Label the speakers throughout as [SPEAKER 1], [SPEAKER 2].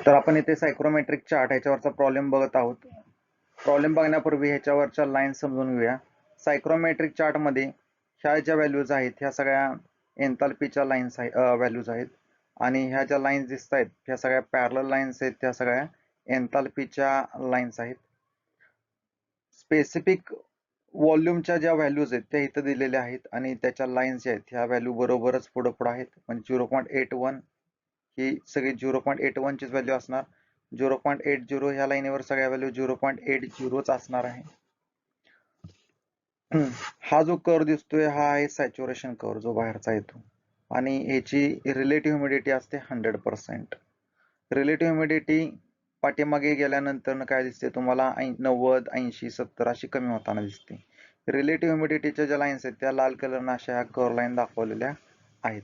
[SPEAKER 1] तर आपण इथे सायक्रोमेट्रिक चार्ट ह्याच्यावरचा प्रॉब्लेम बघत आहोत. प्रॉब्लेम बघण्यापूर्वी ह्याच्यावरच्या लाईन समजून घेऊया. सायक्रोमेट्रिक चार्ट मध्ये ह्या ज्या व्हॅल्यूज आहेत ह्या सगळ्या एन्थाल्पीच्या लाईन्स व्हॅल्यूज आहेत आणि ह्या ज्या लाईन्स दिसत आहेत ह्या सगळ्या पॅरलल लाईन्स आहेत, त्या सगळ्या एन्थाल्पीच्या लाईन्स आहेत. स्पेसिफिक व्हॉल्यूमच्या ज्या व्हॅल्यूज आहेत त्या इथं दिलेल्या आहेत आणि त्याच्या लाईन्स ज्या आहेत ह्या व्हॅल्यू बरोबरच पुढे आहेत. म्हणजे 0.81 ही सगळी 0.81 चीच व्हॅल्यू असणार. 0.80 ह्या लाईनीवर सगळ्या व्हॅल्यू 0.80च असणार आहे. हा जो कर्व दिसतोय हा आहे सॅच्युरेशन कर्व जो बाहेरचा येतो आणि ह्याची रिलेटिव्ह ह्युमिडिटी असते 100%. रिलेटिव्ह ह्युमिडिटी पाठीमागे गेल्यानंतर काय दिसते तुम्हाला 90, 80, 70 अशी कमी होताना दिसते. रिलेटिव्ह ह्युमिडिटीच्या ज्या लाईन्स आहेत त्या लाल कलरनं अशा कर्व लाईन दाखवलेल्या आहेत.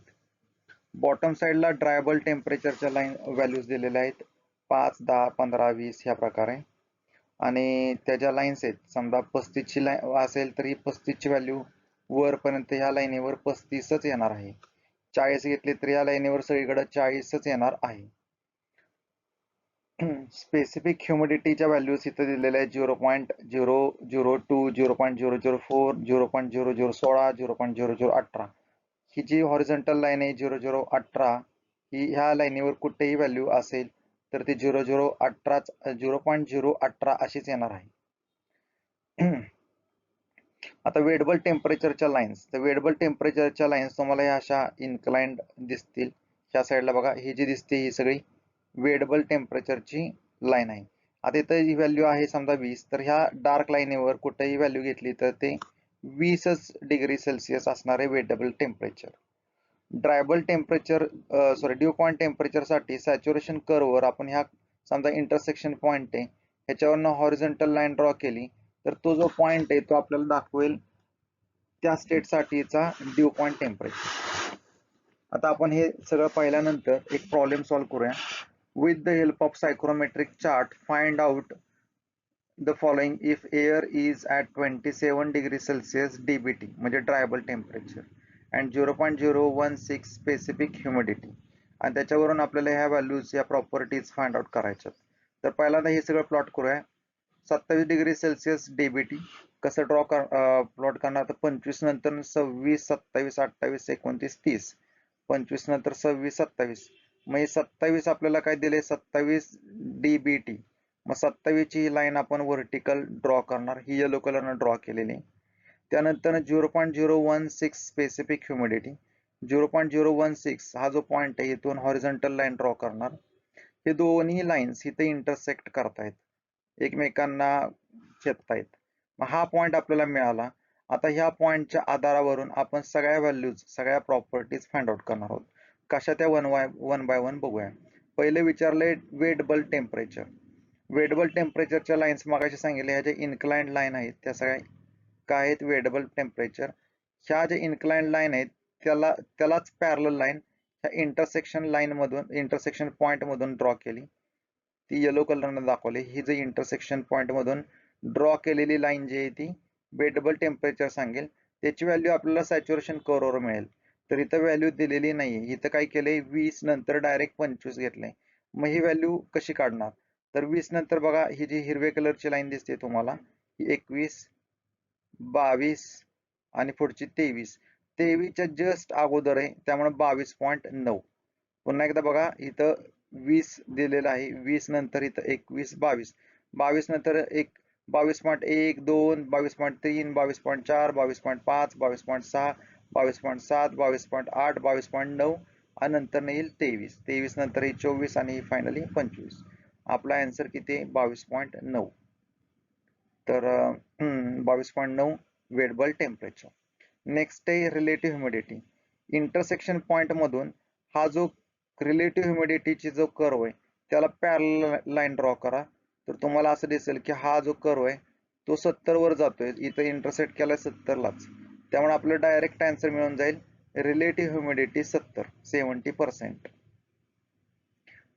[SPEAKER 1] बॉटम साईडला ड्रायबल टेम्परेचरच्या लाईन व्हॅल्यूज दिलेल्या आहेत 5, 10, 15, 20 ह्या प्रकारे आणि त्याच्या लाईन्स आहेत. समजा 35 ची लाईन असेल तर ही 35 ची व्हॅल्यू वरपर्यंत ह्या लाईनीवर 35च येणार आहे. 40 घेतली तर या लाईनीवर सगळीकडे 40च येणार आहे. स्पेसिफिक ह्युमिडिटीच्या व्हॅल्यूज इथे दिलेल्या आहेत 0.002, 0.004, 0.0016, 0.0018. ही जी हॉरिझॉन्टल लाईन आहे 0018 ही ह्या लाईनीवर कुठेही व्हॅल्यू असेल तर ती 0.018 अशीच येणार आहे. आता वेटेबल टेम्परेचरच्या लाईन्स, तर वेटेबल टेम्परेचरच्या लाईन्स तुम्हाला ह्या अशा इन्क्लाइंड दिसतील. ह्या साईडला बघा ही जी दिसते ही सगळी वेटेबल टेम्परेचरची लाईन आहे. आता इथं ही व्हॅल्यू आहे समजा 20, तर ह्या डार्क लाईनीवर कुठेही व्हॅल्यू घेतली तर ते 20च डिग्री सेल्सिअस असणार आहे wet bulb temperature. Dry bulb temperature dew point temperature साठी सॅच्युरेशन कर्ववर आपण ह्या समजा इंटरसेक्शन पॉइंट आहे ह्याच्यावरनं हॉरिझॉन्टल लाईन ड्रॉ केली तर तो जो पॉइंट आहे तो आपल्याला दाखवेल त्या स्टेट साठीचा ड्यू पॉइंट टेम्परेचर. आता आपण हे सगळं पाहिल्यानंतर एक प्रॉब्लेम सॉल्व्ह करूया. With the help of psychrometric chart find out the following if air is at 27 degree Celsius DBT म्हणजे dry bulb temperature and 0.016 specific humidity. आणि त्याच्यावरून आपल्याला ह्या व्हॅल्यूज या प्रॉपर्टीज फाइंड आउट करायच्या. तर पहिल्यांदा हे सगळं प्लॉट करूया. 27 डिग्री सेल्सिअस डीबीटी कसं प्लॉट करणार तर 25 नंतर 26, 27, 28, 29, 30. 25 नंतर 26, 27 मग 27 आपल्याला काय दिले 27 डीबीटी. मग 27 ची लाईन आपण व्हर्टिकल ड्रॉ करणार, ही येलो कलरनं ड्रॉ केलेली. त्यानंतर 0.016 स्पेसिफिक ह्युमिडिटी. 0.016 हा जो पॉइंट आहे इथून हॉरिझॉन्टल लाईन ड्रॉ करणार. हे दोन्ही लाईन्स इथे इंटरसेक्ट करतायत, एकमेकांना छेदतायत. मग हा पॉइंट आपल्याला मिळाला. आता ह्या पॉइंटच्या आधारावरून आपण सगळ्या व्हॅल्यूज सगळ्या प्रॉपर्टीज फाइंड आउट करणार आहोत. कशा त्या वन बाय वन बघूया. पहिले विचारले वेटेबल टेम्परेचर. वेटेबल टेम्परेचरच्या लाईन्स मागाशी सांगितले ह्या ज्या इन्क्लाइंड लाईन आहेत त्या सगळ्या काय आहेत वेटेबल टेम्परेचर. ह्या ज्या इन्क्लाइंड लाईन आहेत त्यालाच पॅरलल लाईन ह्या इंटरसेक्शन लाईन मधून इंटरसेक्शन पॉइंट मधून ड्रॉ केली, ती येलो कलरने दाखवली. ही जी इंटरसेक्शन पॉइंट मधून ड्रॉ केलेली लाईन जी आहे ती वेटेबल टेम्परेचर सांगेल. त्याची व्हॅल्यू आपल्याला सॅच्युरेशन कर्ववर मिळेल. तर इथं व्हॅल्यू दिलेली नाहीये. इथं काय केलंय 20 नंतर डायरेक्ट 25 घेतलंय. मग ही व्हॅल्यू कशी काढणार तर 20 नंतर बघा ही जी हिरव्या कलरची लाईन दिसते तुम्हाला ही 21, 22 आणि पुढची 23. 23च्या जस्ट अगोदर आहे त्यामुळे 22.9. पुन्हा एकदा बघा इथं 20 दिलेलं आहे, 20 नंतर इथं 21, 22, 22 नंतर 22.1, 2, 22.3, 22.4, 22.5, 22.6, 22.7, 22.8, 22.9 आणि नंतर येईल 23. 23 नंतर ही 24 आणि फायनली 25. आपला आन्सर किती आहे 22.9. तर 22.9 वेटेबल टेम्परेचर. नेक्स्ट आहे रिलेटिव्ह ह्युमिडिटी. इंटरसेक्शन पॉइंट मधून हा जो रिलेटिव्ह ह्युमिडिटीची जो कर्व आहे त्याला पॅरलल लाईन ड्रॉ करा. तर तुम्हाला असं दिसेल की हा जो कर्व आहे तो 70 वर जातोय. इथं इंटरसेक्ट केलाय 70 लाच, त्यामुळे आपलं डायरेक्ट आन्सर मिळून जाईल relative humidity 70%.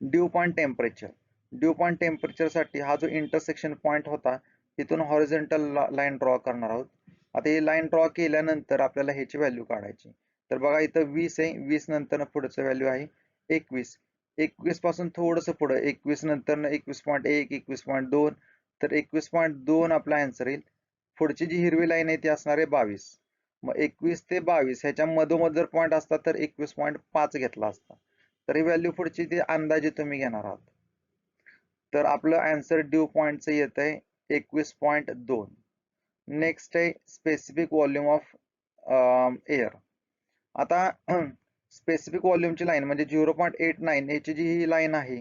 [SPEAKER 1] Due point temperature. Dew point temperature साठी हा जो इंटरसेक्शन पॉइंट होता तिथून हॉरिझॉन्टल लाईन ड्रॉ करणार आहोत. आता ही लाईन ड्रॉ केल्यानंतर आपल्याला ह्याची व्हॅल्यू काढायची. तर बघा इथं 20 आहे, 20 नंतर पुढचं व्हॅल्यू आहे 21. 21 पासून थोडंसं पुढे 21 नंतर 21.1 21.2 तर 21.2 आपला आन्सर येईल. पुढची जी हिरवी लाईन आहे ती असणार आहे 22. मग 21 ते 22 ह्याच्या मधोमध जर पॉईंट असता तर 21.5 घेतला असता. तर ही व्हॅल्यू पुढची ती अंदाजे तुम्ही घेणार आहात. तर आपलं आन्सर ड्यू पॉईंटचं येत आहे 21.2. नेक्स्ट आहे स्पेसिफिक व्हॉल्यूम ऑफ एअर. आता स्पेसिफिक व्हॉल्यूमची लाईन म्हणजे 0.89 याची जी ही लाईन आहे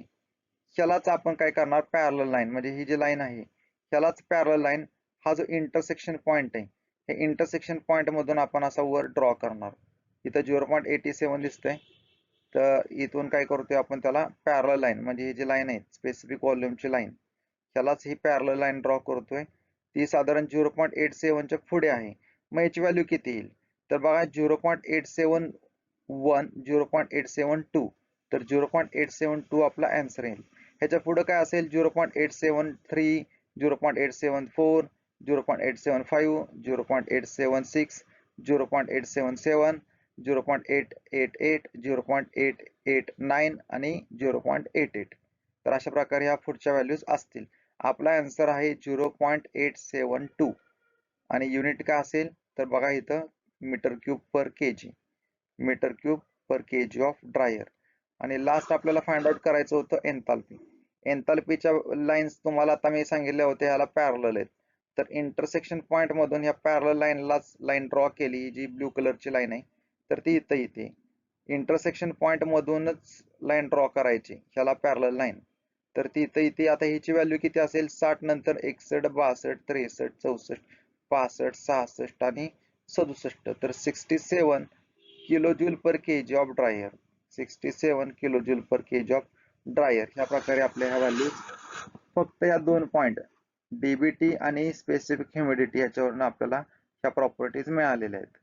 [SPEAKER 1] ह्यालाच आपण काय करणार पॅरलल लाईन म्हणजे ही जी लाईन आहे ह्यालाच पॅरलल लाईन हा जो इंटरसेक्शन पॉइंट आहे हे इंटरसेक्शन पॉइंट मधून आपण असा वर ड्रॉ करणार. इथं 0.87 दिसतंय तर इथून काय करतोय आपण त्याला पॅरलल लाईन म्हणजे ही जी लाईन आहे स्पेसिफिक व्हॉल्यूमची लाईन ह्यालाच ही पॅरलल लाईन ड्रॉ करतोय. ती साधारण 0.87 च्या पुढे आहे. मग याची व्हॅल्यू किती येईल तर बघा 0.871 0.872 तर 0.872 आपला आन्सर येईल. ह्याच्या पुढे काय असेल 0.873 0.874 0.875 0.876 0.877 0.888 0.889 आणि 0.88. तर अशा प्रकारे ह्या पुढच्या व्हॅल्यूज असतील. आपला आन्सर आहे 0.872 आणि युनिट काय असेल तर बघा इथं metre cube per KG metre cube per KG of dryer. आणि लास्ट आपल्याला फाइंड आउट करायचं होतं एन्थाल्पी. एन्थाल्पीच्या लाईन्स तुम्हाला आता मी सांगितल्या होत्या ह्याला पॅरलल आहेत. तर इंटरसेक्शन पॉइंट मधून ह्या पॅरलल लाईनलाच लाईन ड्रॉ केली जी ब्ल्यू कलरची लाईन आहे तर ती इथं येते. इंटरसेक्शन पॉइंट मधूनच लाईन ड्रॉ करायची ह्याला पॅरलल लाईन तर ती इथं इथे. आता ह्याची व्हॅल्यू किती असेल 60 नंतर 61 62 63 64 65 66 आणि 67 तर 67 kilojoule per KG of dryer 67 kilojoule per KG of dryer. ह्या प्रकारे आपल्या ह्या व्हॅल्यू फक्त या दोन पॉइंट डीबीटी आणि स्पेसिफिक ह्युमिडिटी याच्यावरून आपल्याला ह्या प्रॉपर्टीज मिळालेल्या आहेत.